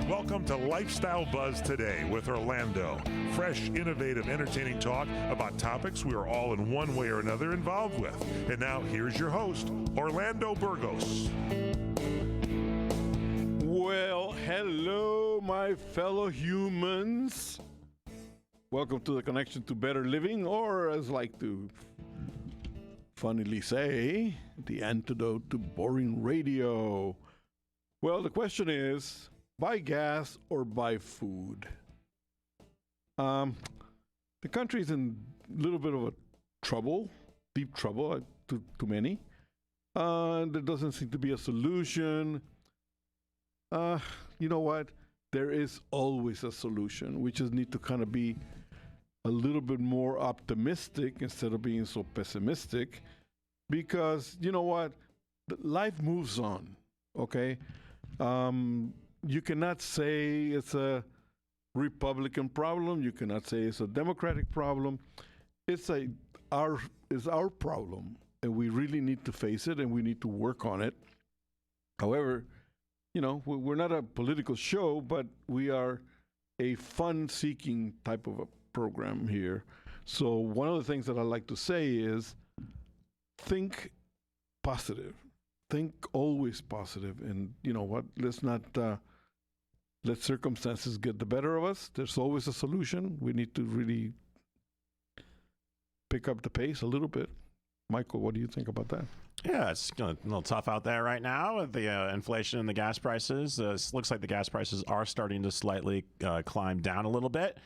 Welcome to Lifestyle Buzz Today with Orlando. Fresh, innovative, entertaining talk about topics we are all in one way or another involved with. And now here's your host, Orlando Burgos. Well, hello, my fellow humans. Welcome to the Connection to Better Living, or as I like to funnily say, the antidote to boring radio. Well, the question is, buy gas or buy food? The country's in a little bit of a trouble, deep trouble, to many. There doesn't seem to be a solution. You know what? There is always a solution. We just need to kind of be a little bit more optimistic instead of being so pessimistic, because you know what? Life moves on, okay? You cannot say it's a Republican problem. You cannot say it's a Democratic problem. It's our problem, and we really need to face it, and we need to work on it. However, you know, we're not a political show, but we are a fun-seeking type of a program here. So one of the things that I like to say is think positive. Think always positive. And you know what? Let's not let circumstances get the better of us. There's always a solution. We need to really pick up the pace a little bit. Michael, what do you think about that? Yeah, it's a little tough out there right now with the inflation and the gas prices. It looks like the gas prices are starting to slightly climb down a little bit.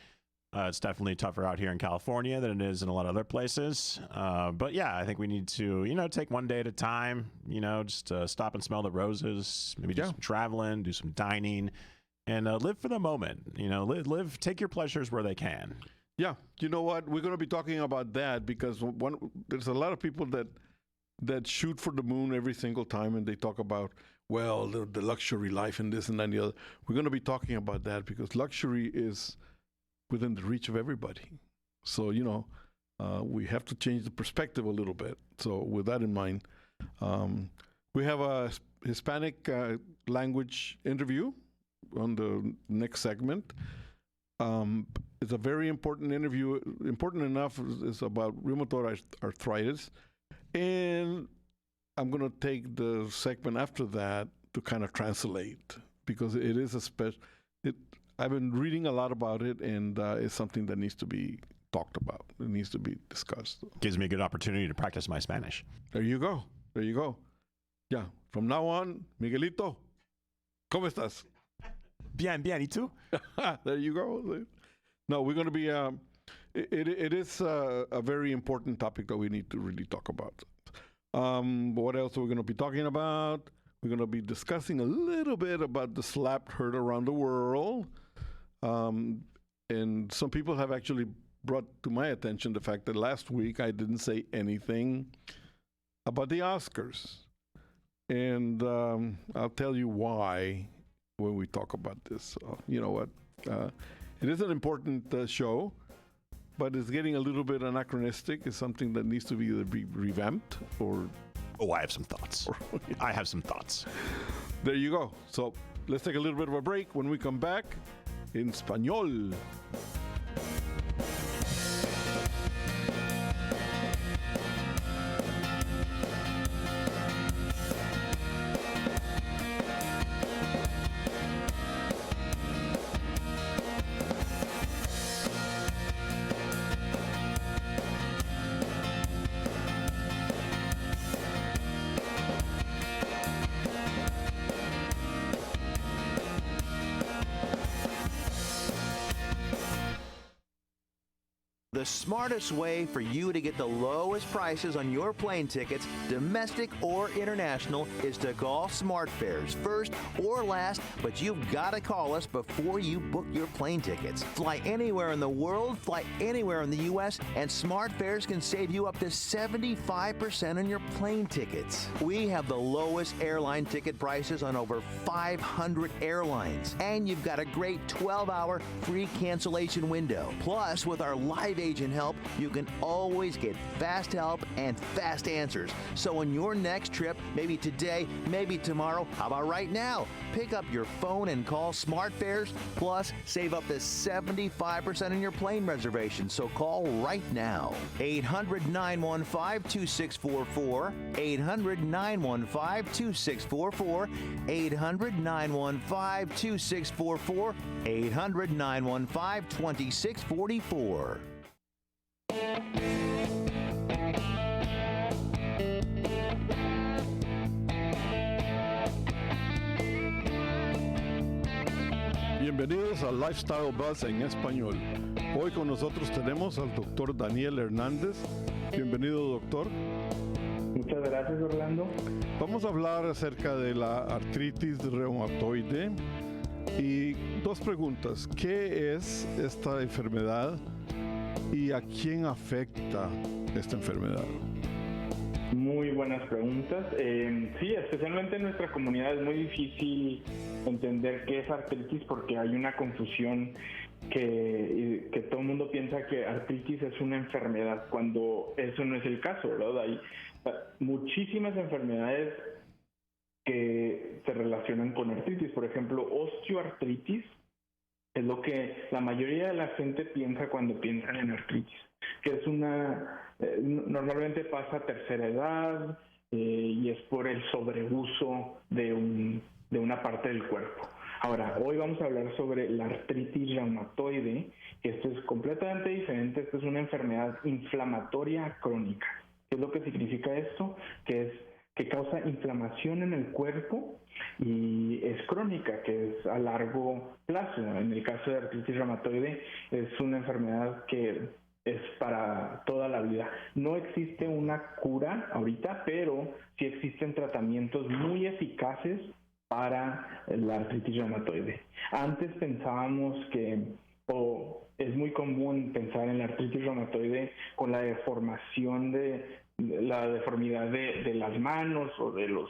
It's definitely tougher out here in California than it is in a lot of other places. But yeah, I think we need to, take one day at a time, just stop and smell the roses, maybe do some traveling, do some dining, and live for the moment. Take your pleasures where they can. Yeah, you know what? We're going to be talking about that because there's a lot of people that shoot for the moon every single time, and they talk about, well, the luxury life and this and that and the other. We're going to be talking about that because luxury is within the reach of everybody. So, we have to change the perspective a little bit. So with that in mind, we have a Hispanic language interview on the next segment. It's a very important interview, important enough. It's about rheumatoid arthritis. And I'm going to take the segment after that to kind of translate because it is I've been reading a lot about it, and it's something that needs to be talked about. It needs to be discussed. Gives me a good opportunity to practice my Spanish. There you go. Yeah. From now on, Miguelito, ¿cómo estás? Bien, ¿y tú? There you go. No, we're going to be, it is a very important topic that we need to really talk about. What else are we going to be talking about? We're going to be discussing a little bit about the slap heard around the world. And some people have actually brought to my attention the fact that last week I didn't say anything about the Oscars. And I'll tell you why when we talk about this. You know what? It is an important show, but it's getting a little bit anachronistic. It's something that needs to either be revamped or... Oh, I have some thoughts. I have some thoughts. There you go. So let's take a little bit of a break. When we come back, in Español. The smartest way for you to get the lowest prices on your plane tickets, domestic or international, is to call SmartFares first or last, but you've got to call us before you book your plane tickets. Fly anywhere in the world, fly anywhere in the U.S., and SmartFares can save you up to 75% on your plane tickets. We have the lowest airline ticket prices on over 500 airlines, and you've got a great 12-hour free cancellation window. Plus, with our Live Aid agent help, you can always get fast help and fast answers. So on your next trip, maybe today, maybe tomorrow, how about right now? Pick up your phone and call SmartFares, plus save up to 75% on your plane reservation. So call right now. 800-915-2644, 800-915-2644, 800-915-2644, 800-915-2644. Bienvenidos a Lifestyle Buzz en español. Hoy con nosotros tenemos al doctor Daniel Hernández. Bienvenido, doctor. Muchas gracias, Orlando. Vamos a hablar acerca de la artritis reumatoide y dos preguntas. ¿Qué es esta enfermedad y a quién afecta esta enfermedad? Muy buenas preguntas. Sí, especialmente en nuestra comunidad es muy difícil entender qué es artritis porque hay una confusión que todo el mundo piensa que artritis es una enfermedad cuando eso no es el caso, ¿verdad? Hay muchísimas enfermedades que se relacionan con artritis. Por ejemplo, osteoartritis es lo que la mayoría de la gente piensa cuando piensan en artritis, que es normalmente pasa a tercera edad y es por el sobreuso de una parte del cuerpo. Ahora, hoy vamos a hablar sobre la artritis reumatoide. Esto es completamente diferente. Esto es una enfermedad inflamatoria crónica. ¿Qué es lo que significa esto? Que causa inflamación en el cuerpo y es crónica, que es a largo plazo. En el caso de artritis reumatoide es una enfermedad que es para toda la vida. No existe una cura ahorita, pero sí existen tratamientos muy eficaces para la artritis reumatoide. Antes pensábamos es muy común pensar en la artritis reumatoide con la deformación la deformidad de las manos o de los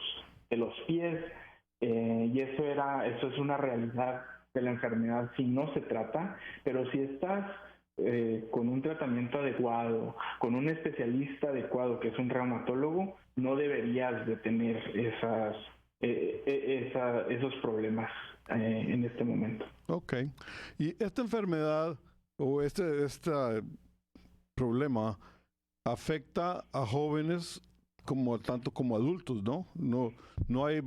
pies, y eso es una realidad de la enfermedad si no se trata, pero si estás con un tratamiento adecuado, con un especialista adecuado que es un reumatólogo, no deberías de tener esos problemas en este momento. Ok. Y esta enfermedad o este problema afecta a jóvenes tanto como adultos, ¿no? No hay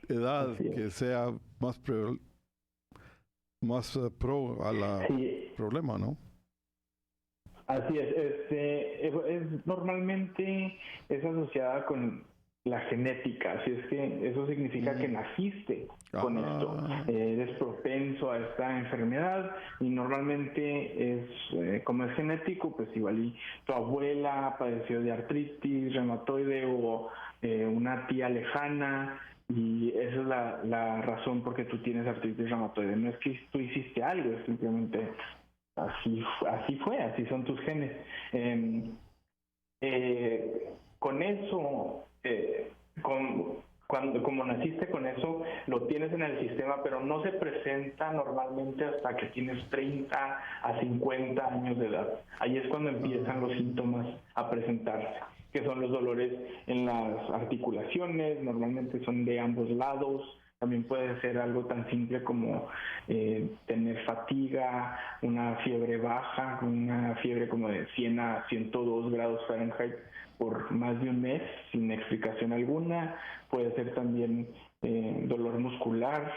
edad que sea más pro a la problema, ¿no? Así es. Normalmente es asociada con la genética, así es que eso significa que naciste con esto, eres propenso a esta enfermedad y normalmente como es genético, pues igual y tu abuela padeció de artritis reumatoide o una tía lejana, y esa es la razón por qué tú tienes artritis reumatoide. No es que tú hiciste algo, es simplemente así fue, así son tus genes. Con eso, como naciste con eso, lo tienes en el sistema, pero no se presenta normalmente hasta que tienes 30 a 50 años de edad. Ahí es cuando empiezan los síntomas a presentarse, que son los dolores en las articulaciones, normalmente son de ambos lados. También puede ser algo tan simple como tener fatiga, una fiebre baja, una fiebre como de 100 a 102 grados Fahrenheit por más de un mes sin explicación alguna. Puede ser también dolor muscular,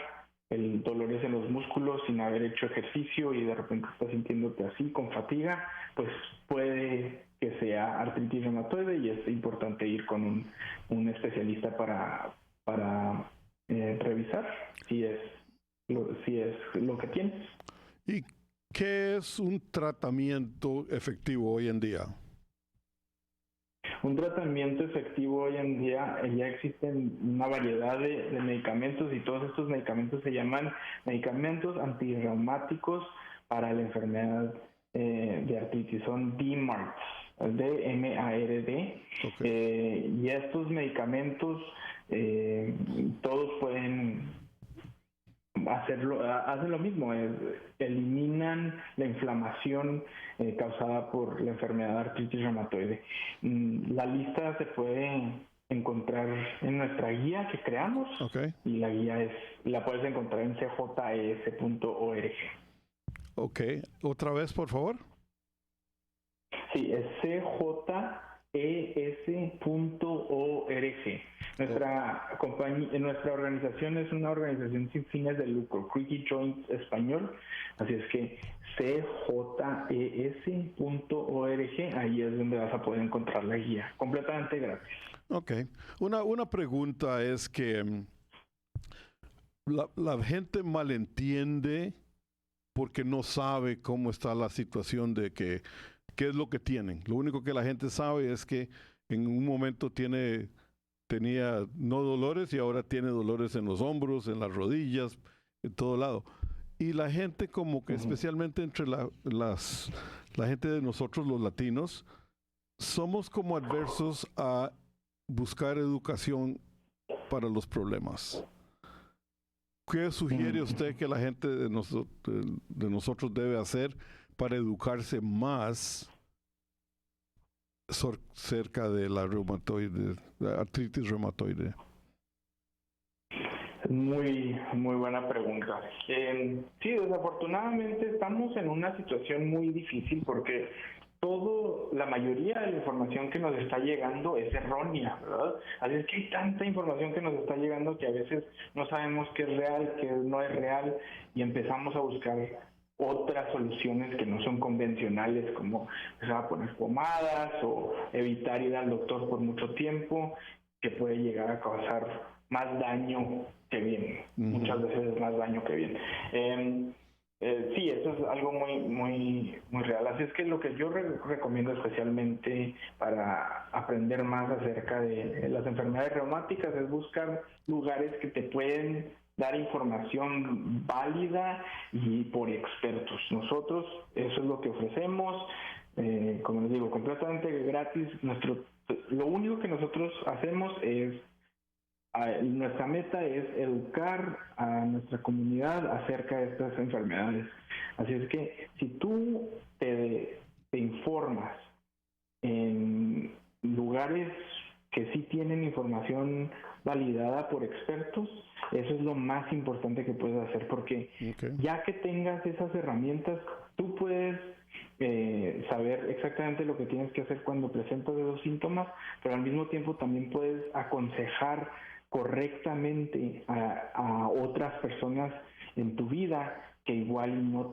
dolores en los músculos sin haber hecho ejercicio y de repente estás sintiéndote así con fatiga, pues puede que sea artritis reumatoide y es importante ir con un especialista para revisar si es lo que tienes. ¿Y qué es un tratamiento efectivo hoy en día? Un tratamiento efectivo hoy en día, ya existen una variedad de medicamentos y todos estos medicamentos se llaman medicamentos antirreumáticos para la enfermedad de artritis. Son DMARD, DMARD. Okay. Y estos medicamentos todos pueden hacen lo mismo, eliminan la inflamación causada por la enfermedad de artritis reumatoide. La lista se puede encontrar en nuestra guía que creamos, y la guía la puedes encontrar en cjes.org. Ok, otra vez, por favor. Sí, es cjes.org. Nuestra organización es una organización sin fines de lucro, Creaky Joint español, así es que cjes.org, ahí es donde vas a poder encontrar la guía, completamente gratis. Ok, una pregunta es que la gente malentiende porque no sabe cómo está la situación de qué es lo que tienen. Lo único que la gente sabe es que en un momento tenía no dolores y ahora tiene dolores en los hombros, en las rodillas, en todo lado. Y la gente como que especialmente entre la gente de nosotros los latinos, somos como adversos a buscar educación para los problemas. ¿Qué sugiere usted que la gente de nosotros debe hacer para educarse más cerca de la artritis reumatoide? Muy buena pregunta. Sí, desafortunadamente estamos en una situación muy difícil porque la mayoría de la información que nos está llegando es errónea, ¿verdad? Así es que hay tanta información que nos está llegando que a veces no sabemos qué es real, qué no es real, y empezamos a buscar otras soluciones que no son convencionales, como empezar a poner pomadas o evitar ir al doctor por mucho tiempo, que puede llegar a causar más daño que bien, muchas veces más daño que bien. Sí, eso es algo muy real. Así es que lo que yo recomiendo especialmente para aprender más acerca de las enfermedades reumáticas es buscar lugares que te pueden dar información válida y por expertos. Nosotros eso es lo que ofrecemos, como les digo, completamente gratis. Lo único que nosotros hacemos es nuestra meta es educar a nuestra comunidad acerca de estas enfermedades. Así es que si tú te informas en lugares que sí tienen información validada por expertos, eso es lo más importante que puedes hacer, porque ya que tengas esas herramientas, tú puedes saber exactamente lo que tienes que hacer cuando presentas esos síntomas, pero al mismo tiempo también puedes aconsejar correctamente a otras personas en tu vida que igual no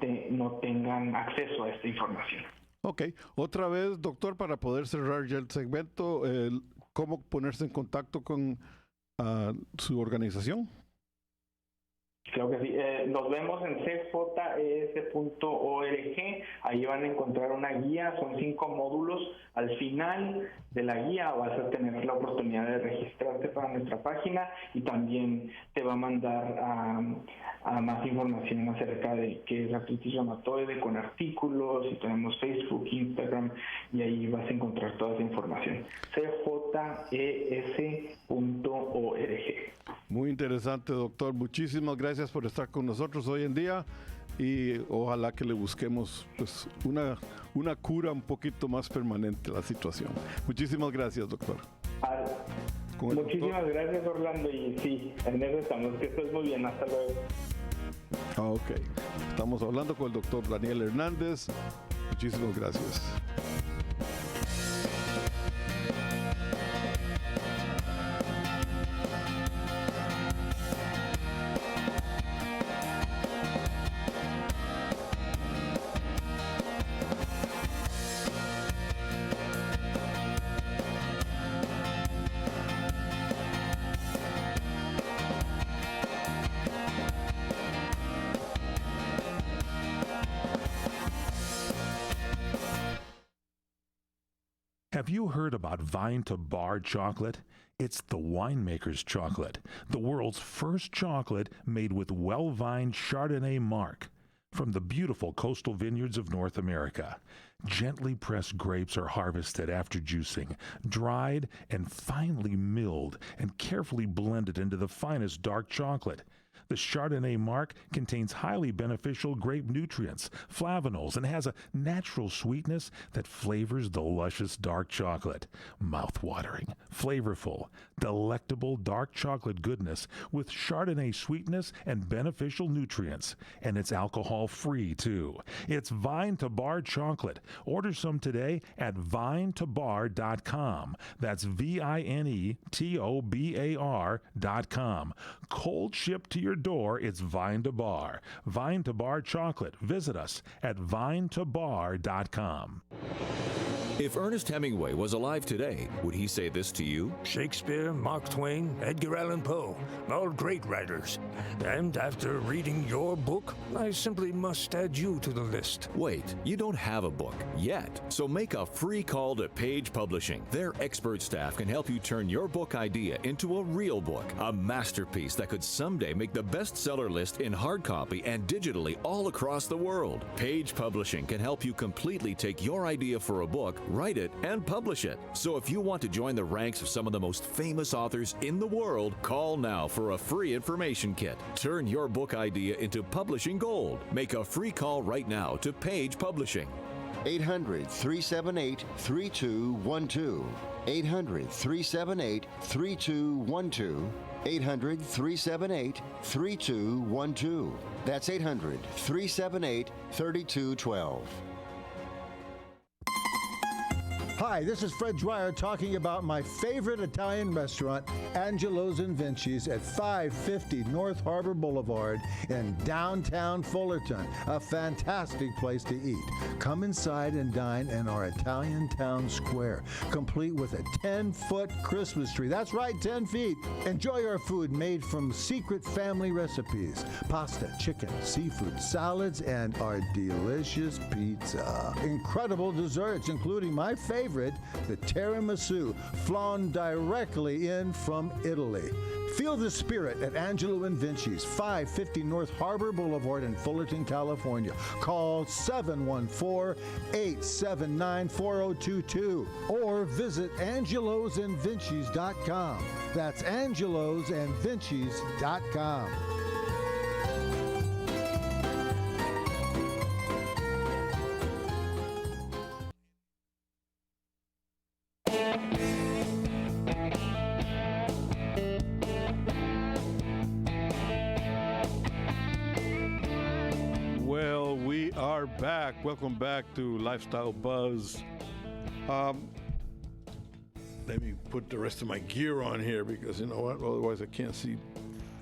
tengan acceso a esta información. Ok, otra vez, doctor, para poder cerrar ya el segmento, ¿cómo ponerse en contacto con su organización? Claro que sí. Nos vemos en cjes.org. Ahí van a encontrar una guía, son 5 módulos. Al final de la guía vas a tener la oportunidad de registrarte para nuestra página y también te va a mandar a más información acerca de qué es la artritis reumatoide con artículos, y tenemos Facebook, Instagram, y ahí vas a encontrar toda esa información. cjes.org. Muy interesante, doctor. Muchísimas gracias por estar con nosotros hoy en día y ojalá que le busquemos pues una cura un poquito más permanente a la situación. Muchísimas gracias, doctor. Muchísimas gracias, Orlando, y sí, en eso estamos. Que estés muy bien. Hasta luego. Ok. Estamos hablando con el doctor Daniel Hernández. Muchísimas gracias. Have you heard about Vine to Bar chocolate? It's the winemaker's chocolate, the world's first chocolate made with well-vined Chardonnay marc from the beautiful coastal vineyards of North America. Gently pressed grapes are harvested after juicing, dried and finely milled and carefully blended into the finest dark chocolate. The Chardonnay mark contains highly beneficial grape nutrients, flavanols, and has a natural sweetness that flavors the luscious dark chocolate. Mouth-watering, flavorful, delectable dark chocolate goodness with Chardonnay sweetness and beneficial nutrients. And it's alcohol-free, too. It's Vine to Bar chocolate. Order some today at vinetobar.com. That's vinetobar.com. Cold shipped to your door, it's Vine to Bar. Vine to Bar chocolate. Visit us at vinetobar.com. If Ernest Hemingway was alive today, would he say this to you? Shakespeare, Mark Twain, Edgar Allan Poe, all great writers. And after reading your book, I simply must add you to the list. Wait, you don't have a book yet. So make a free call to Page Publishing. Their expert staff can help you turn your book idea into a real book, a masterpiece that could someday make the bestseller list in hard copy and digitally all across the world. Page Publishing can help you completely take your idea for a book, write it, and publish it. So if you want to join the ranks of some of the most famous authors in the world, call now for a free information kit. Turn your book idea into publishing gold. Make a free call right now to Page Publishing. 800-378-3212. 800-378-3212. 800-378-3212. That's 800-378-3212. Hi, this is Fred Dwyer talking about my favorite Italian restaurant, Angelo's and Vinci's at 550 North Harbor Boulevard in downtown Fullerton. A fantastic place to eat. Come inside and dine in our Italian town square, complete with a 10-foot Christmas tree. That's right, 10 feet. Enjoy our food made from secret family recipes. Pasta, chicken, seafood, salads, and our delicious pizza. Incredible desserts, including my favorite, the tiramisu, flown directly in from Italy. Feel the spirit at Angelo and Vinci's, 550 North Harbor Boulevard in Fullerton, California. Call 714-879-4022 or visit angelosandvincis.com. That's angelosandvincis.com. Back. Welcome back to Lifestyle Buzz. Let me put the rest of my gear on here because you know what? Otherwise, I can't see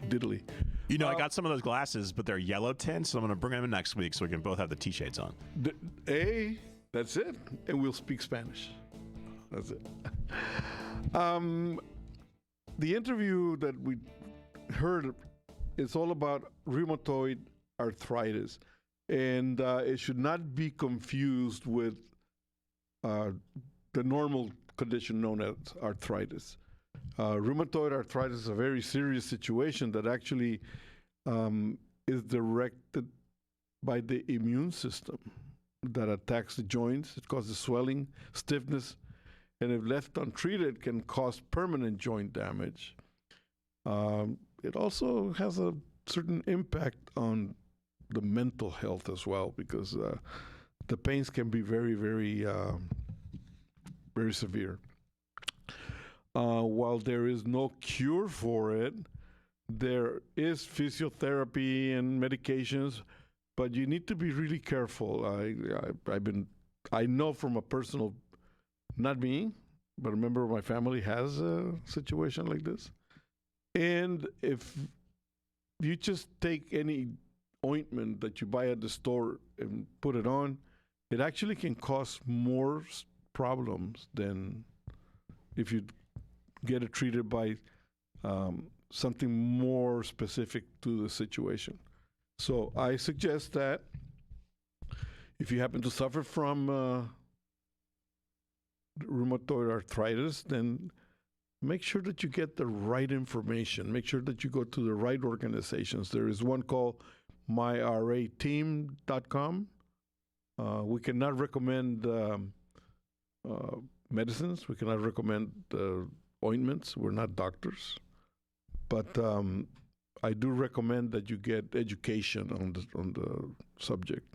diddly. You know, I got some of those glasses, but they're yellow tint, so I'm going to bring them in next week so we can both have the T-shades on. That's it. And we'll speak Spanish. That's it. The interview that we heard is all about rheumatoid arthritis. And it should not be confused with the normal condition known as arthritis. Rheumatoid arthritis is a very serious situation that actually is directed by the immune system that attacks the joints. It causes swelling, stiffness, and if left untreated, can cause permanent joint damage. It also has a certain impact on the mental health as well, because the pains can be very, very, very severe. While there is no cure for it, there is physiotherapy and medications, but you need to be really careful. I know from a personal, not me, but a member of my family has a situation like this. And if you just take any ointment that you buy at the store and put it on, it actually can cause more problems than if you get it treated by something more specific to the situation. So I suggest that if you happen to suffer from rheumatoid arthritis, then make sure that you get the right information. Make sure that you go to the right organizations. There is one called myrateam.com. We cannot recommend medicines. We cannot recommend ointments. We're not doctors. But I do recommend that you get education on the subject.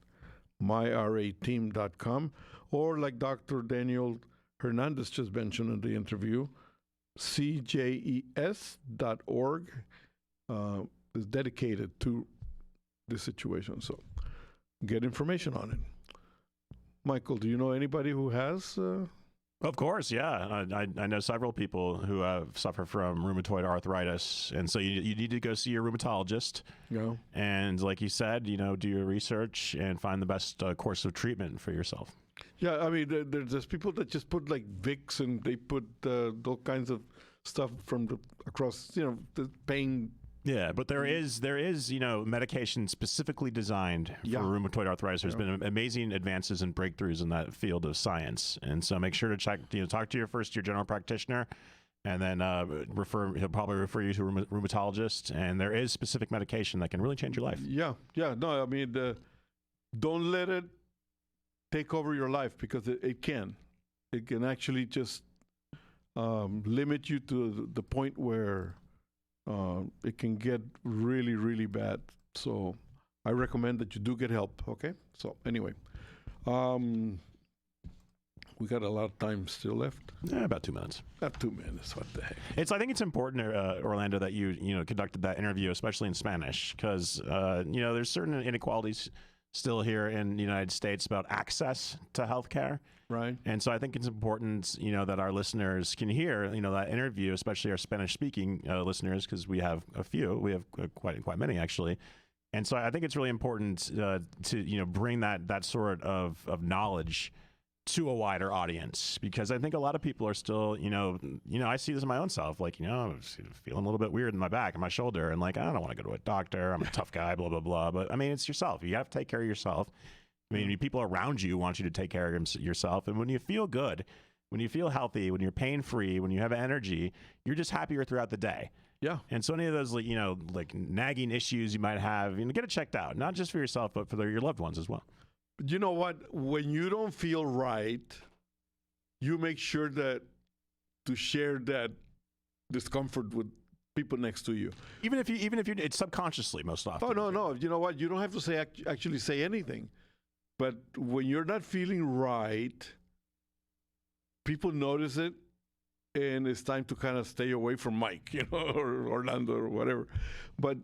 myrateam.com, or like Dr. Daniel Hernandez just mentioned in the interview, cjes.org is dedicated to this situation. So get information on it. Michael, do you know anybody who has? Of course, yeah. I know several people who suffer from rheumatoid arthritis, and so you need to go see your rheumatologist. Yeah. And like you said, do your research and find the best course of treatment for yourself. Yeah, I mean, there's people that just put like Vicks and they put all kinds of stuff from across, the pain. Yeah, but there is medication specifically designed for rheumatoid arthritis. There's been amazing advances and breakthroughs in that field of science, and so make sure to talk to your general practitioner, and then he'll probably refer you to a rheumatologist. And there is specific medication that can really change your life. Yeah. No, I mean, don't let it take over your life, because it can actually just limit you to the point where it can get really, really bad. So I recommend that you do get help. Okay. So anyway, we got a lot of time still left. Yeah, about 2 minutes. About 2 minutes. What the heck? I think it's important, Orlando, that you conducted that interview, especially in Spanish, because there's certain inequalities still here in the United States about access to healthcare. Right. And so I think it's important, that our listeners can hear, that interview, especially our Spanish-speaking listeners, because we have a few. We have quite many, actually. And so I think it's really important to, bring that sort of knowledge to a wider audience, because I think a lot of people are still, I see this in my own self, like, I'm feeling a little bit weird in my back and my shoulder, and like, I don't want to go to a doctor. I'm a tough guy, blah, blah, blah. But I mean, it's yourself. You have to take care of yourself. I mean, people around you want you to take care of yourself. And when you feel good, when you feel healthy, when you're pain-free, when you have energy, you're just happier throughout the day. Yeah. And so any of those, like nagging issues you might have, get it checked out, not just for yourself, but for your loved ones as well. You know what? When you don't feel right, you make sure to share that discomfort with people next to you. Even if you, it's subconsciously most often. Oh, no. You know what? You don't have to actually say anything. But when you're not feeling right, people notice it, and it's time to kind of stay away from Mike, or Orlando or whatever. But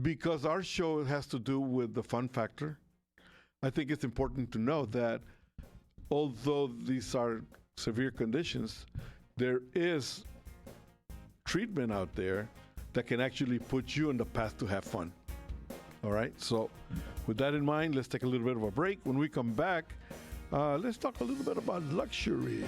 because our show has to do with the fun factor, I think it's important to know that although these are severe conditions, there is treatment out there that can actually put you on the path to have fun. All right, so with that in mind, let's take a little bit of a break. When we come back, let's talk a little bit about luxury.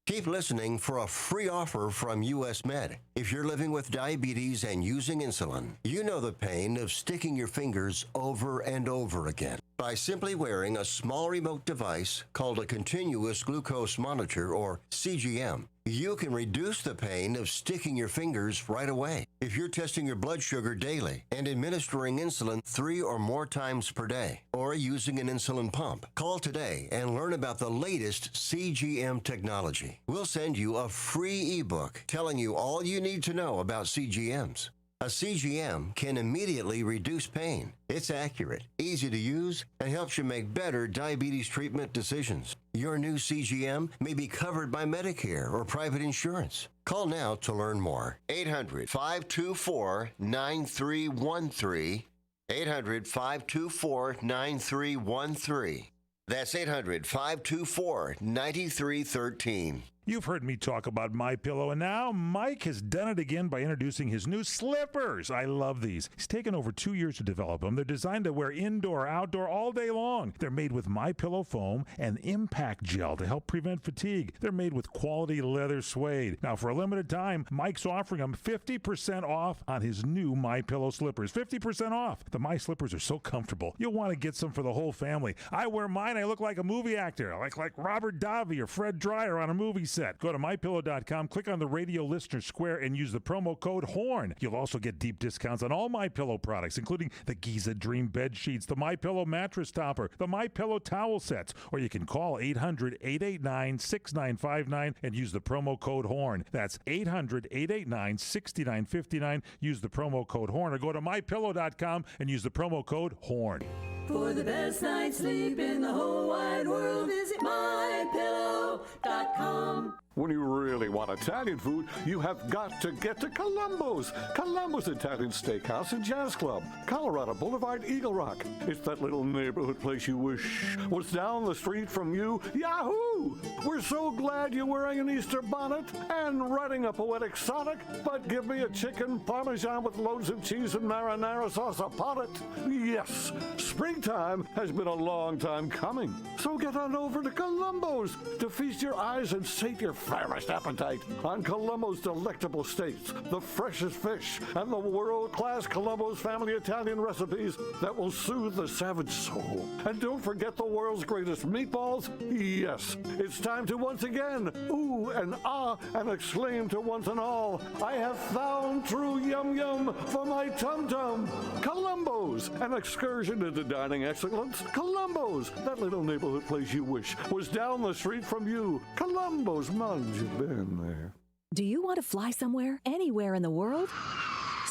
Keep listening for a free offer from US Med. If you're living with diabetes and using insulin, you know the pain of sticking your fingers over and over again. By simply wearing a small remote device called a continuous glucose monitor, or CGM, you can reduce the pain of sticking your fingers right away. If you're testing your blood sugar daily and administering insulin 3 or more times per day, or using an insulin pump, call today and learn about the latest CGM technology. We'll send you a free ebook telling you all you need to know about CGMs. A CGM can immediately reduce pain. It's accurate, easy to use, and helps you make better diabetes treatment decisions. Your new CGM may be covered by Medicare or private insurance. Call now to learn more. 800-524-9313. 800-524-9313. That's 800-524-9313. You've heard me talk about MyPillow, and now Mike has done it again by introducing his new slippers. I love these. He's taken over 2 years to develop them. They're designed to wear indoor, outdoor, all day long. They're made with MyPillow foam and impact gel to help prevent fatigue. They're made with quality leather suede. Now, for a limited time, Mike's offering them 50% off on his new MyPillow slippers. 50% off. The My Slippers are so comfortable. You'll want to get some for the whole family. I wear mine. I look like a movie actor, like Robert Davi or Fred Dreyer on a movie set. Go to MyPillow.com, click on the radio listener square, and use the promo code HORN. You'll also get deep discounts on all MyPillow products, including the Giza Dream bed sheets, the MyPillow mattress topper, the MyPillow towel sets, or you can call 800-889-6959 and use the promo code HORN. That's 800-889-6959. Use the promo code HORN, or go to MyPillow.com and use the promo code HORN. For the best night's sleep in the whole wide world, visit MyPillow.com. When you really want Italian food, you have got to get to Columbo's. Columbo's Italian Steakhouse and Jazz Club, Colorado Boulevard, Eagle Rock. It's that little neighborhood place you wish was down the street from you. Yahoo! We're so glad you're wearing an Easter bonnet and riding a poetic sonnet, but give me a chicken parmesan with loads of cheese and marinara sauce upon it. Yes, springtime has been a long time coming. So get on over to Columbo's to feast your eyes and sate your fairest appetite on Columbo's delectable steaks, the freshest fish, and the world-class Columbo's family Italian recipes that will soothe the savage soul. And don't forget the world's greatest meatballs. Yes, it's time to once again ooh and ah and exclaim to once and all, I have found true yum yum for my tum-tum. Columbo's, an excursion into dining excellence. Columbo's, that little neighborhood place you wish was down the street from you. Columbo's, you've been there. Do you want to fly somewhere, anywhere in the world?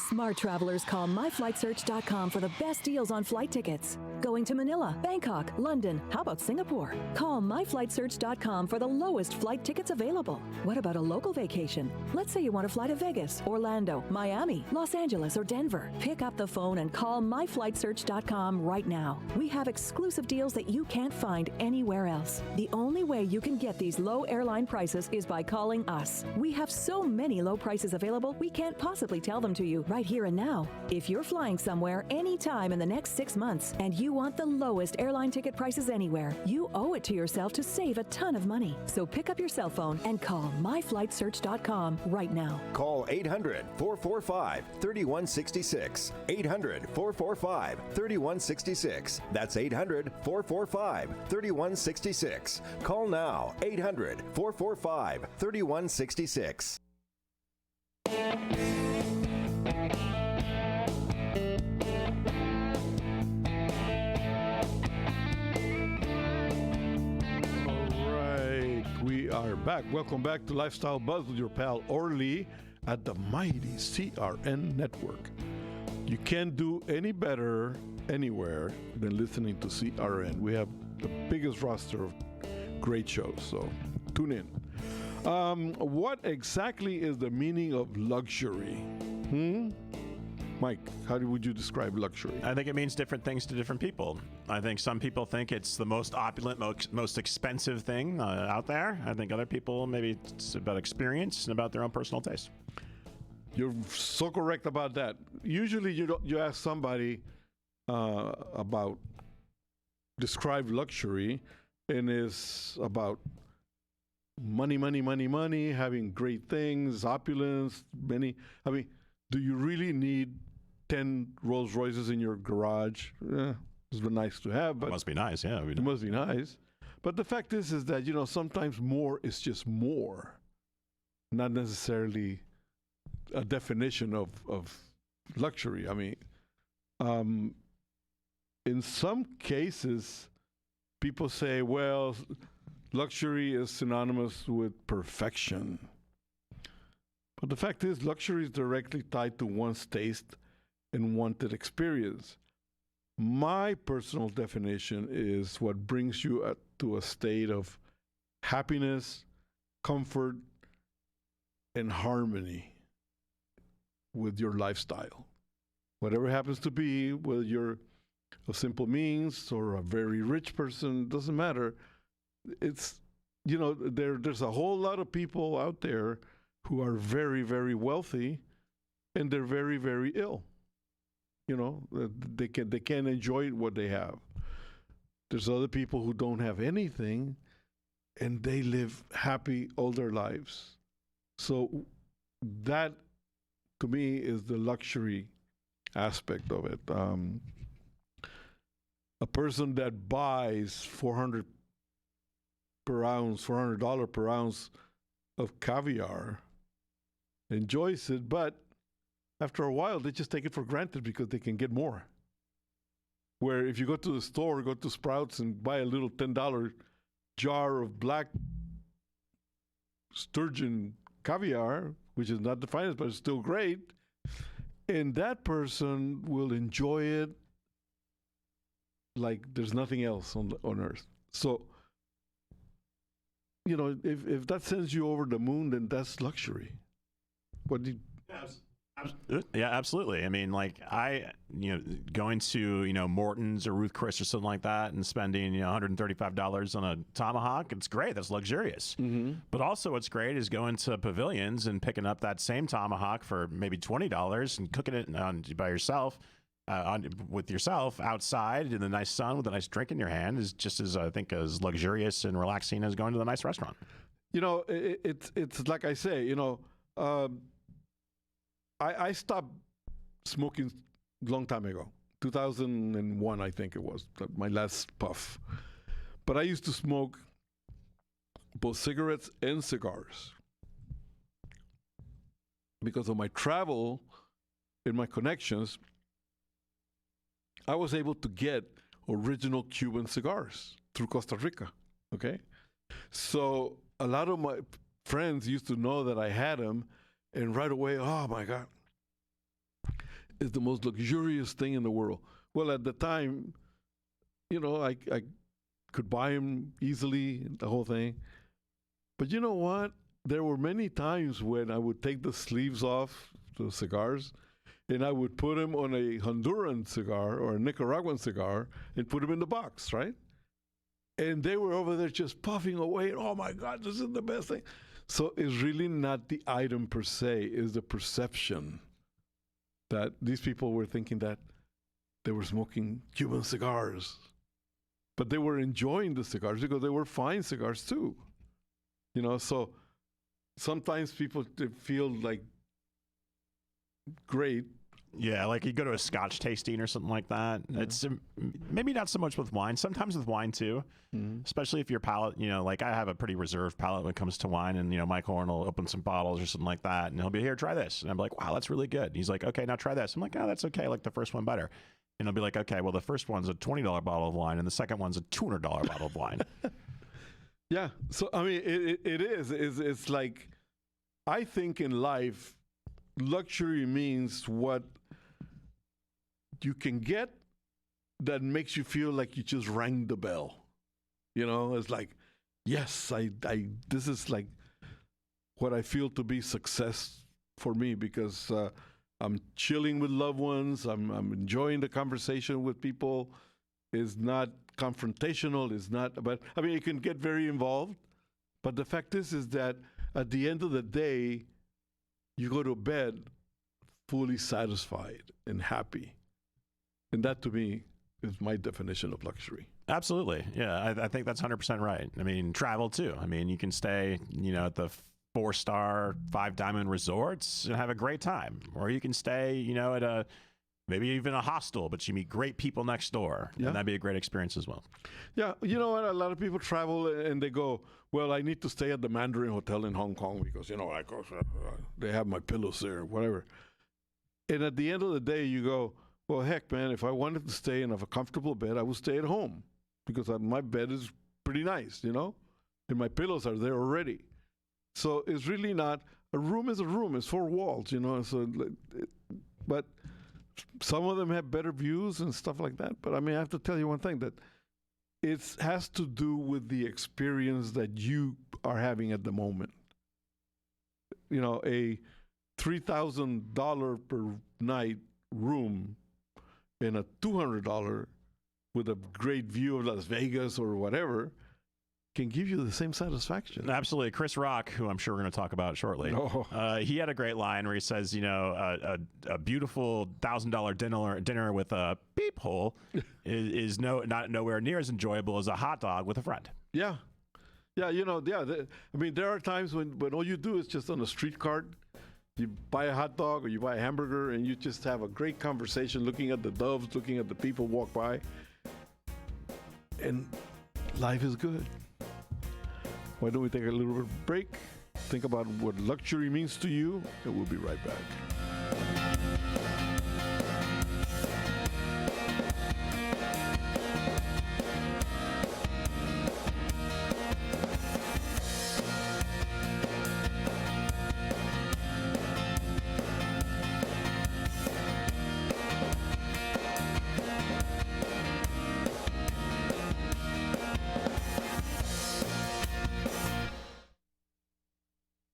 Smart travelers call myflightsearch.com for the best deals on flight tickets. Going to Manila, Bangkok, London, how about Singapore? Call myflightsearch.com for the lowest flight tickets available. What about a local vacation? Let's say you want to fly to Vegas, Orlando, Miami, Los Angeles, or Denver. Pick up the phone and call myflightsearch.com right now. We have exclusive deals that you can't find anywhere else. The only way you can get these low airline prices is by calling us. We have so many low prices available, we can't possibly tell them to you right here and now. If you're flying somewhere anytime in the next 6 months and you want the lowest airline ticket prices anywhere, you owe it to yourself to save a ton of money. So pick up your cell phone and call myflightsearch.com right now. Call 800-445-3166. 800-445-3166. That's 800-445-3166. Call now. 800-445-3166. We are back. Welcome back to Lifestyle Buzz with your pal Orly at the mighty CRN Network. You can't do any better anywhere than listening to CRN. We have the biggest roster of great shows, so tune in. What exactly is the meaning of luxury? Mike, how would you describe luxury? I think it means different things to different people. I think some people think it's the most opulent, most expensive thing out there. I think other people, maybe it's about experience and about their own personal taste. You're so correct about that. Usually you ask somebody about describe luxury, and it's about money, having great things, opulence, do you really need 10 Rolls Royces in your garage? It's nice to have, but it must be nice, yeah. It must be nice. But the fact is that, sometimes more is just more, not necessarily a definition of luxury. I mean, in some cases, people say, well, luxury is synonymous with perfection. But the fact is, luxury is directly tied to one's taste and wanted experience. My personal definition is what brings you to a state of happiness, comfort, and harmony with your lifestyle. Whatever happens to be, whether you're of simple means or a very rich person, doesn't matter. It's there's a whole lot of people out there who are very, very wealthy, and they're very, very ill. They can't enjoy what they have. There's other people who don't have anything, and they live happy all their lives. So that, to me, is the luxury aspect of it. A person that buys $400 per ounce of caviar enjoys it, but after a while, they just take it for granted because they can get more. Where if you go to the store, go to Sprouts and buy a little $10 jar of black sturgeon caviar, which is not the finest, but it's still great, and that person will enjoy it like there's nothing else on earth. So, if that sends you over the moon, then that's luxury. What do you... Yeah, absolutely. I mean, going to, Morton's or Ruth Chris or something like that and spending, $135 on a tomahawk, it's great. That's luxurious. Mm-hmm. But also what's great is going to pavilions and picking up that same tomahawk for maybe $20 and cooking it by yourself, with yourself outside in the nice sun with a nice drink in your hand is just as, I think, as luxurious and relaxing as going to the nice restaurant. It's like I say, I stopped smoking a long time ago, 2001, I think it was, my last puff. But I used to smoke both cigarettes and cigars. Because of my travel and my connections, I was able to get original Cuban cigars through Costa Rica, okay? So a lot of my friends used to know that I had them, and right away, oh my God, it's the most luxurious thing in the world. Well, at the time, I could buy them easily, the whole thing. But you know what? There were many times when I would take the sleeves off the cigars, and I would put them on a Honduran cigar or a Nicaraguan cigar and put them in the box, right? And they were over there just puffing away. Oh my God, this is the best thing. So it's really not the item per se, it's the perception that these people were thinking that they were smoking Cuban cigars. But they were enjoying the cigars because they were fine cigars too. So sometimes people feel like great. Yeah, like you go to a Scotch tasting or something like that. Yeah. It's maybe not so much with wine. Sometimes with wine too, especially if your palate, like I have a pretty reserved palate when it comes to wine. And Mike Horn will open some bottles or something like that, and he'll be here, try this, and I'm like, wow, that's really good. And he's like, okay, now try this. I'm like, oh, that's okay. I like the first one better. And he'll be like, okay, well, the first one's a $20 bottle of wine, and the second one's a $200 bottle of wine. Yeah. So I mean, it is. It's like, I think in life, luxury means what you can get that makes you feel like you just rang the bell. It's like, yes, I this is like what I feel to be success for me, because I'm chilling with loved ones. I'm enjoying the conversation with people. It's not confrontational. It's not, but I mean, it can get very involved. But the fact is that at the end of the day, you go to bed fully satisfied and happy. And that, to me, is my definition of luxury. Absolutely. Yeah, I think that's 100% right. I mean, travel, too. I mean, you can stay, at the 4-star, 5-diamond resorts and have a great time. Or you can stay, at a maybe even a hostel, but you meet great people next door. Yeah. And that'd be a great experience as well. Yeah. You know what? A lot of people travel and they go, well, I need to stay at the Mandarin Hotel in Hong Kong because, they have my pillows there, whatever. And at the end of the day, you go, well, heck, man, if I wanted to stay in a comfortable bed, I would stay at home because my bed is pretty nice, and my pillows are there already. So it's really not, a room is a room. It's 4 walls, So, but some of them have better views and stuff like that. But I mean, I have to tell you one thing, that it has to do with the experience that you are having at the moment. A $3,000 per night room in a $200 with a great view of Las Vegas or whatever can give you the same satisfaction. Absolutely. Chris Rock, who I'm sure we're going to talk about shortly, he had a great line where he says, you know, a beautiful $1,000 dinner with a peephole is not nowhere near as enjoyable as a hot dog with a friend. Yeah. Yeah, you know, I mean, there are times when all you do is just on a street cart, you buy a hot dog or you buy a hamburger and you just have a great conversation looking at the doves, looking at the people walk by. And life is good. Why don't we take a little bit of break, think about what luxury means to you, and we'll be right back.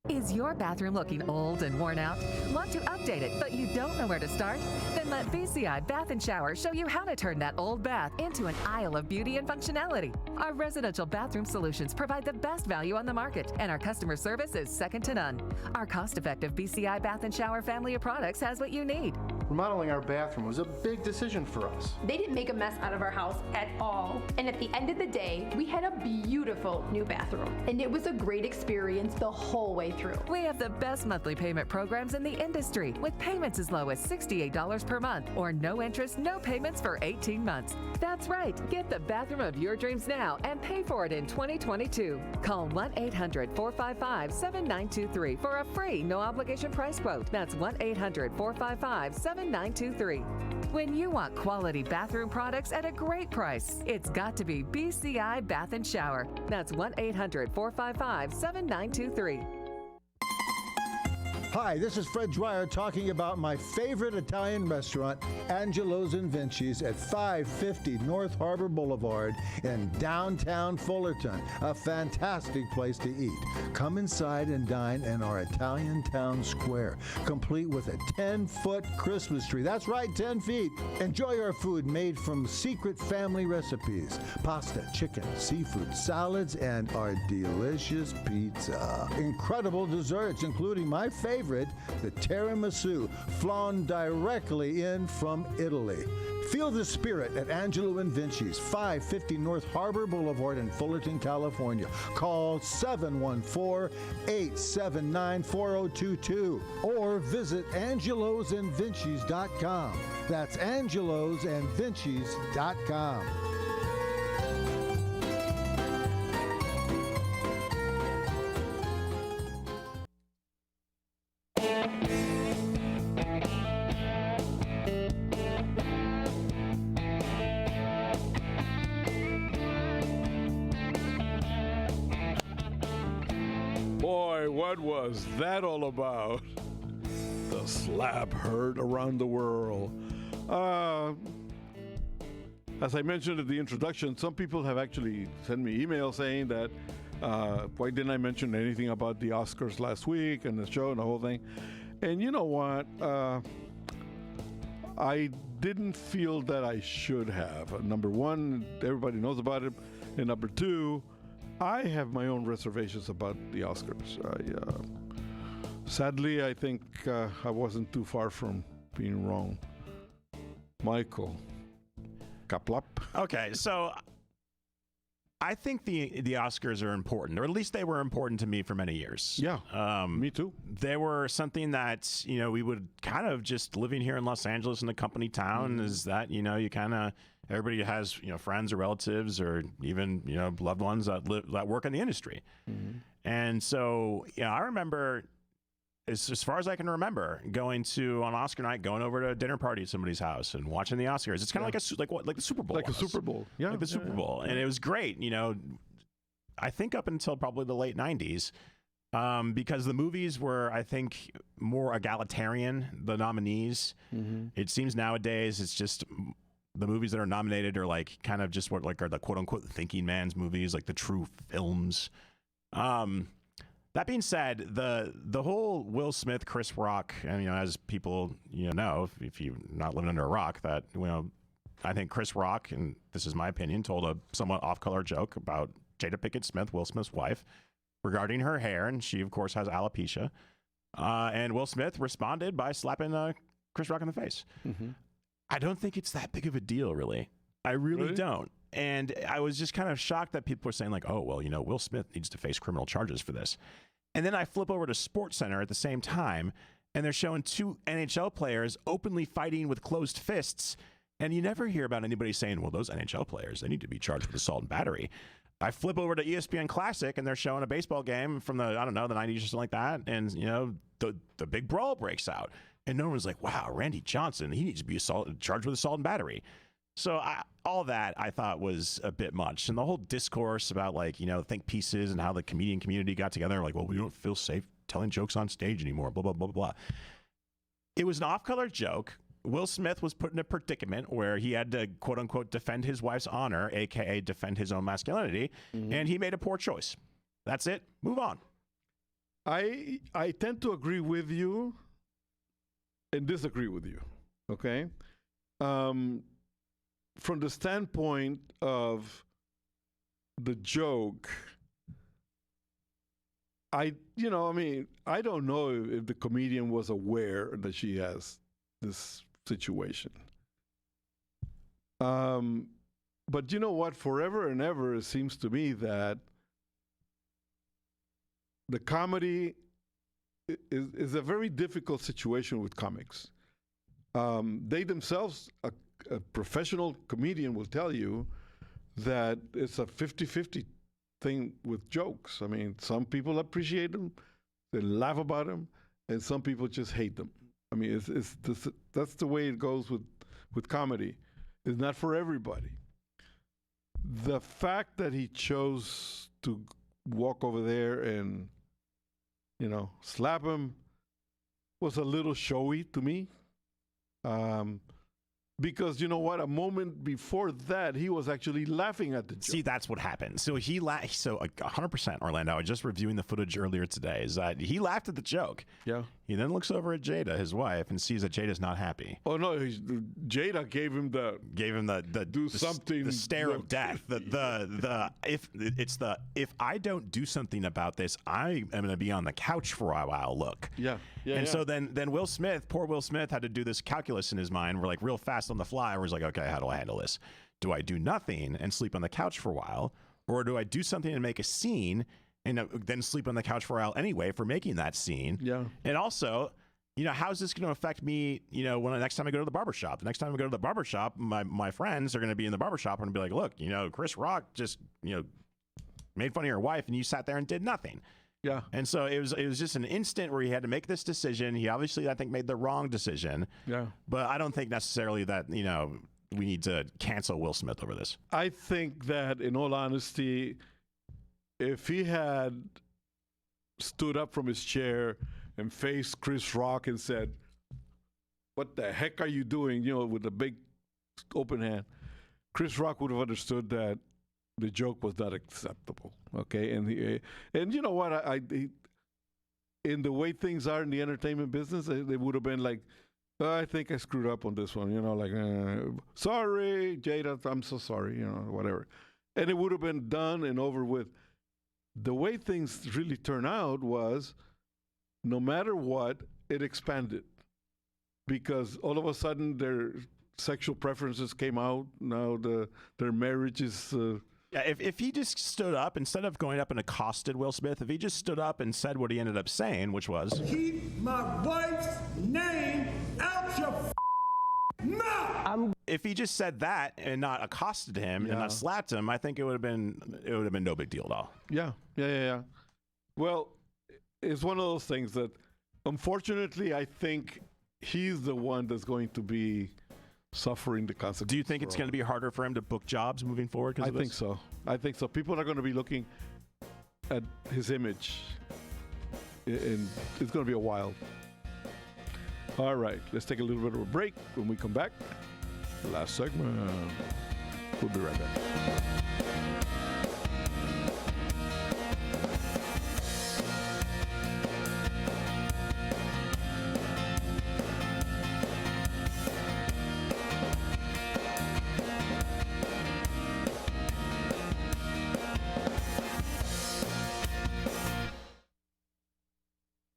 Is your bathroom looking old and worn out? Want to update it, but you don't know where to start? Then let BCI Bath & Shower show you how to turn that old bath into an aisle of beauty and functionality. Our residential bathroom solutions provide the best value on the market, and our customer service is second to none. Our cost-effective BCI Bath & Shower family of products has what you need. Remodeling our bathroom was a big decision for us. They didn't make a mess out of our house at all. And at the end of the day, we had a beautiful new bathroom. And it was a great experience the whole way through. We have the best monthly payment programs in the industry, with payments as low as $68 per month or no interest, no payments for 18 months. That's right. Get the bathroom of your dreams now and pay for it in 2022. Call 1-800-455-7923 for a free no-obligation price quote. That's 1-800-455-7923. When you want quality bathroom products at a great price, it's got to be BCI Bath & Shower. That's 1-800-455-7923. Hi, this is Fred Dwyer talking about my favorite Italian restaurant, Angelo's and Vinci's at 550 North Harbor Boulevard in downtown Fullerton. A fantastic place to eat. Come inside and dine in our Italian town square, complete with a 10-foot Christmas tree. That's right, 10 feet. Enjoy our food made from secret family recipes. Pasta, chicken, seafood, salads, and our delicious pizza. Incredible desserts, including my favorite, the tiramisu, flown directly in from Italy. Feel the spirit at Angelo and Vinci's, 550 North Harbor Boulevard in Fullerton, California. Call 714-879-4022 or visit angelosandvincis.com. That's angelosandvincis.com. Boy, what was that all about? The slap heard around the world. As I mentioned at the introduction, some people have actually sent me emails saying that why didn't I mention anything about the Oscars last week and the show and the whole thing? And you know what? I didn't feel that I should have. Number one, everybody knows about it. And number two, I have my own reservations about the Oscars. Sadly, I think I wasn't too far from being wrong. Michael, kaplap. Okay, so I think the Oscars are important, or at least they were important to me for many years. Yeah, me too. They were something that, you know, we would kind of just living here in Los Angeles in a company town is that, you know, you kind of, everybody has, you know, friends or relatives or even, you know, loved ones that work in the industry. And so, you know, I remember, as far as I can remember, going on Oscar night, going over to a dinner party at somebody's house and watching the Oscars. It's kind of like the Super Bowl. Like a Super Bowl, yeah. Like the Super Bowl. And it was great, you know, I think up until probably the late 90s, because the movies were, I think, more egalitarian, the nominees. It seems nowadays it's just the movies that are nominated are like kind of just what like are the quote unquote thinking man's movies, like the true films. That being said, the whole Will Smith, Chris Rock, and you know, as people know, if you're not living under a rock, that I think Chris Rock, and this is my opinion, told a somewhat off-color joke about Jada Pinkett Smith, Will Smith's wife, regarding her hair, and she, of course, has alopecia. And Will Smith responded by slapping Chris Rock in the face. Mm-hmm. I don't think it's that big of a deal, really. I really don't. And I was just kind of shocked that people were saying, like, oh, well, Will Smith needs to face criminal charges for this. And then I flip over to SportsCenter at the same time, and they're showing 2 NHL players openly fighting with closed fists. And you never hear about anybody saying, well, those NHL players, they need to be charged with assault and battery. I flip over to ESPN Classic, and they're showing a baseball game from the 90s or something like that. And, the big brawl breaks out. And no one's like, wow, Randy Johnson, he needs to be charged with assault and battery. So all that I thought was a bit much. And the whole discourse about think pieces and how the comedian community got together, like, well, we don't feel safe telling jokes on stage anymore, blah, blah, blah, blah. It was an off-color joke. Will Smith was put in a predicament where he had to, quote unquote, defend his wife's honor, AKA defend his own masculinity. Mm-hmm. And he made a poor choice. That's it. Move on. I tend to agree with you and disagree with you. Okay. From the standpoint of the joke, I don't know if the comedian was aware that she has this situation. But you know what? Forever and ever, it seems to me that the comedy is a very difficult situation with comics. They themselves, a professional comedian will tell you that it's a 50-50 thing with jokes. I mean, some people appreciate them, they laugh about them, and some people just hate them. I mean, that's the way it goes with comedy. It's not for everybody. The fact that he chose to walk over there and, slap him was a little showy to me. Because you know what? A moment before that, he was actually laughing at the joke. See, that's what happened. So 100%, Orlando. I was just reviewing the footage earlier today. Is that he laughed at the joke? Yeah. He then looks over at Jada, his wife, and sees that Jada's not happy. Oh no, Jada gave him the the stare of death. If I don't do something about this, I am going to be on the couch for a while. Look. Yeah. So then Will Smith, poor Will Smith, had to do this calculus in his mind. We're like real fast on the fly. Where he's like, okay, how do I handle this? Do I do nothing and sleep on the couch for a while, or do I do something and make a scene and then sleep on the couch for a while anyway for making that scene? Yeah. And also, how's this going to affect me, when the next time I go to the barbershop? The next time I go to the barbershop, my friends are going to be in the barbershop and be like, look, Chris Rock just, made fun of your wife and you sat there and did nothing. Yeah. And so it was just an instant where he had to make this decision. He obviously, I think, made the wrong decision. Yeah. But I don't think necessarily that, we need to cancel Will Smith over this. I think that, in all honesty, if he had stood up from his chair and faced Chris Rock and said, what the heck are you doing, with a big open hand, Chris Rock would have understood that the joke was not acceptable. Okay. And you know what? In the way things are in the entertainment business, they would have been like, I think I screwed up on this one, sorry, Jada, I'm so sorry, whatever. And it would have been done and over with. The way things really turned out was, no matter what, it expanded. Because all of a sudden their sexual preferences came out. Now their marriage is... Yeah, if he just stood up, instead of going up and accosted Will Smith, if he just stood up and said what he ended up saying, which was... Keep my wife's name out your mouth! If he just said that and not accosted him and not slapped him, I think it would have been no big deal at all. Yeah. Well, it's one of those things that, unfortunately, I think he's the one that's going to be suffering the consequences. Do you think it's going to be harder for him to book jobs moving forward? I think so. People are going to be looking at his image, and it's going to be a while. All right, let's take a little bit of a break. When we come back, the last segment. We'll be right back.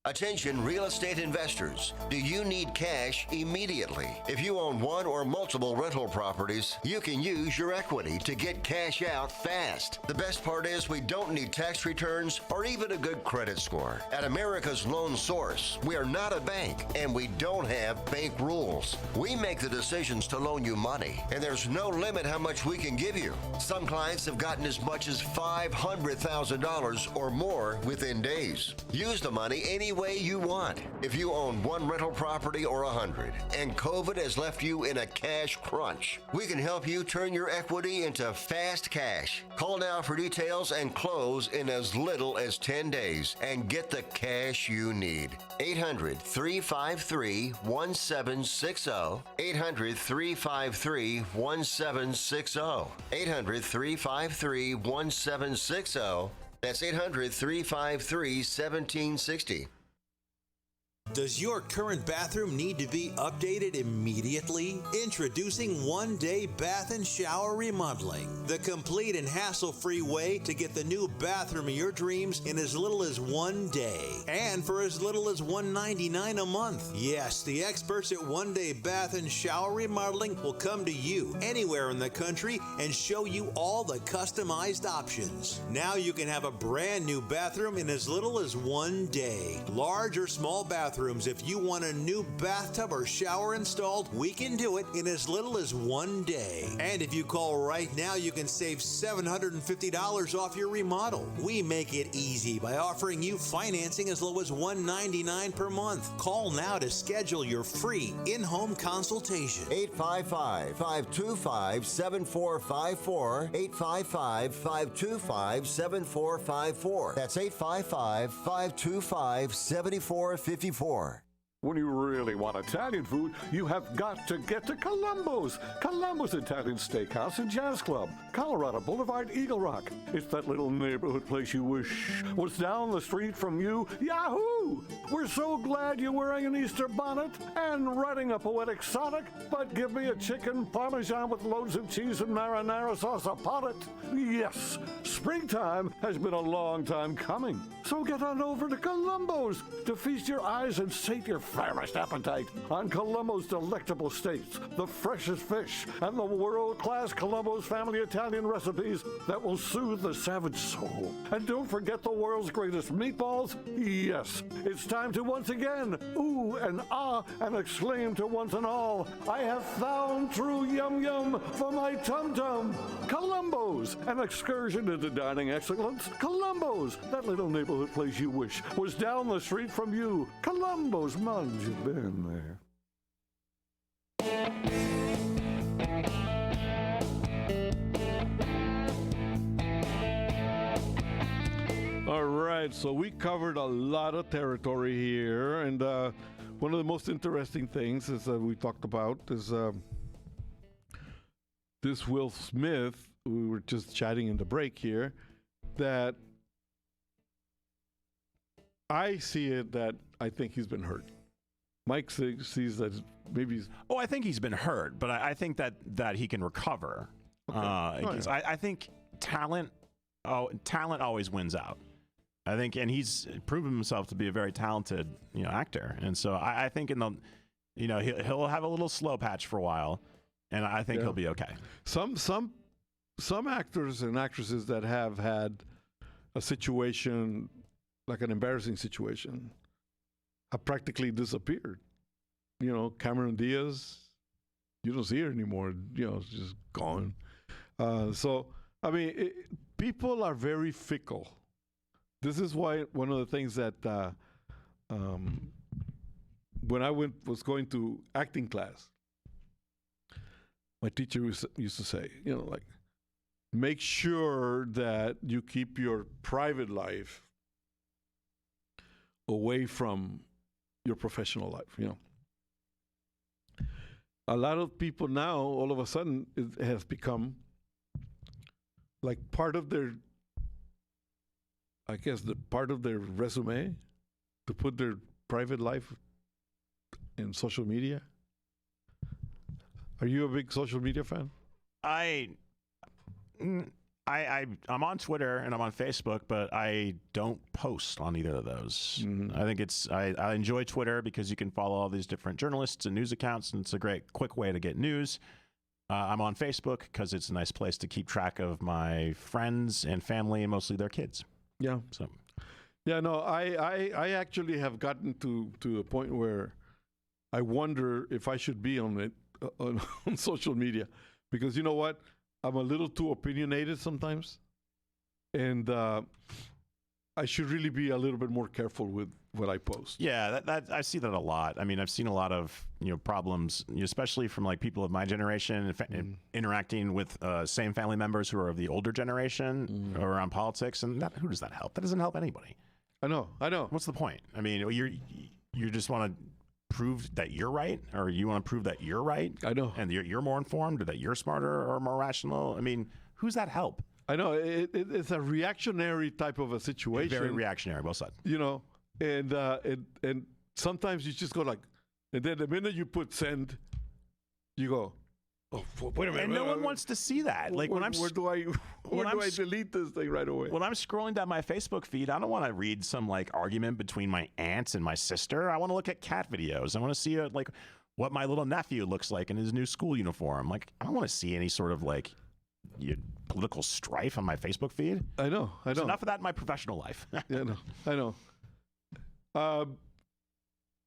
Attention real estate investors. Do you need cash immediately? If you own one or multiple rental properties, you can use your equity to get cash out fast. The best part is we don't need tax returns or even a good credit score. At America's Loan Source, we are not a bank and we don't have bank rules. We make the decisions to loan you money, and there's no limit how much we can give you. Some clients have gotten as much as $500,000 or more within days. Use the money any way you want. If you own one rental property or 100 and COVID has left you in a cash crunch, we can help you turn your equity into fast cash. Call now for details and close in as little as 10 days and get the cash you need. 800-353-1760. 800-353-1760. 800-353-1760. That's 800-353-1760. Does your current bathroom need to be updated immediately? Introducing One Day Bath and Shower Remodeling, the complete and hassle-free way to get the new bathroom of your dreams in as little as 1 day and for as little as $199 a month. Yes, the experts at One Day Bath and Shower Remodeling will come to you anywhere in the country and show you all the customized options. Now you can have a brand new bathroom in as little as 1 day. Large or small bathrooms, if you want a new bathtub or shower installed, we can do it in as little as 1 day. And if you call right now, you can save $750 off your remodel. We make it easy by offering you financing as low as $199 per month. Call now to schedule your free in-home consultation. 855-525-7454. 855-525-7454. That's 855-525-7454. When you really want Italian food, you have got to get to Columbo's. Columbo's Italian Steakhouse and Jazz Club, Colorado Boulevard, Eagle Rock. It's that little neighborhood place you wish was down the street from you. Yahoo! We're so glad you're wearing an Easter bonnet and writing a poetic sonnet, but give me a chicken parmesan with loads of cheese and marinara sauce upon it. Yes, springtime has been a long time coming. So get on over to Columbo's to feast your eyes and sate your fairest appetite on Columbo's delectable steaks, the freshest fish, and the world-class Columbo's family Italian recipes that will soothe the savage soul. And don't forget the world's greatest meatballs. Yes, it's time to once again ooh and ah and exclaim to once and all, I have found true yum yum for my tum-tum. Columbo's, an excursion into dining excellence. Columbo's, that little neighborhood place you wish was down the street from you. Columbo's, man, you've been there. All right, so we covered a lot of territory here, and one of the most interesting things is we talked about is this Will Smith. We were just chatting in the break here that I see it that I think he's been hurt. Mike sees that maybe he's... Oh, I think he's been hurt, but I think that he can recover. Okay. I think talent always wins out. I think, and he's proven himself to be a very talented, actor. And so I think he'll have a little slow patch for a while, and I think he'll be okay. Some actors and actresses that have had a situation, like an embarrassing situation, have practically disappeared. Cameron Diaz, you don't see her anymore. It's just gone. People are very fickle. This is why one of the things that when I was going to acting class, my teacher used to say, make sure that you keep your private life away from your professional life. A lot of people now, all of a sudden, it has become like part of their, part of their resume to put their private life in social media. Are you a big social media fan? I I'm on Twitter and I'm on Facebook, but I don't post on either of those. I think I enjoy Twitter because you can follow all these different journalists and news accounts, and it's a great, quick way to get news. I'm on Facebook because it's a nice place to keep track of my friends and family, and mostly their kids. Yeah. So. Yeah, no, I actually have gotten to a point where I wonder if I should be on it on social media, because you know what, I'm a little too opinionated sometimes, and I should really be a little bit more careful with what I post. Yeah, that I see that a lot. I mean, I've seen a lot of problems, especially from like people of my generation interacting with same family members who are of the older generation or around politics, and who does that help? That doesn't help anybody. I know. What's the point? I mean, you just want to prove that you're right, or you want to prove that you're right. I know. And you're more informed, or that you're smarter or more rational. I mean, who's that help? I know. It's a reactionary type of a situation. Very reactionary. Well said. And sometimes you just go like, and then the minute you put send, you go, oh, wait a minute. And no one wants to see that. Like where do I delete this thing right away? When I'm scrolling down my Facebook feed, I don't want to read some like argument between my aunt and my sister. I want to look at cat videos. I want to see what my little nephew looks like in his new school uniform. Like, I don't want to see any sort of like political strife on my Facebook feed. I know. There's enough of that in my professional life. Yeah, I know.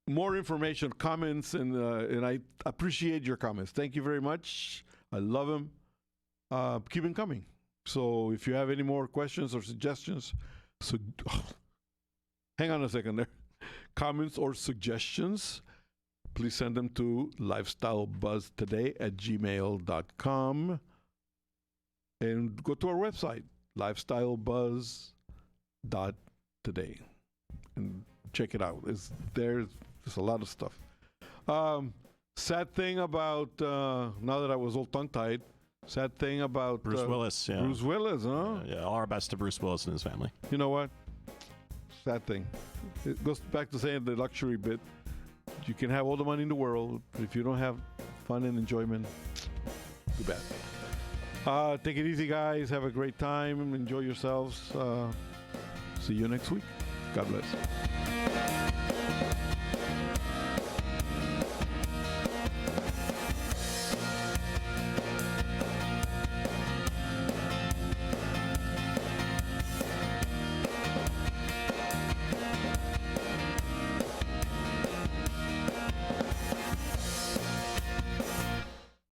More information, comments, and I appreciate your comments. Thank you very much. I love them. Keep them coming. So if you have any more questions or suggestions, hang on a second there. Comments or suggestions, please send them to lifestylebuzztoday@gmail.com and go to our website, lifestylebuzz.today, and check it out. There's a lot of stuff. Sad thing about, now that I was all tongue-tied, sad thing about Bruce Willis. Yeah. Bruce Willis, huh? Yeah, all our best to Bruce Willis and his family. You know what? Sad thing. It goes back to saying the luxury bit. You can have all the money in the world, but if you don't have fun and enjoyment, too bad. Take it easy, guys. Have a great time. Enjoy yourselves. See you next week. God bless.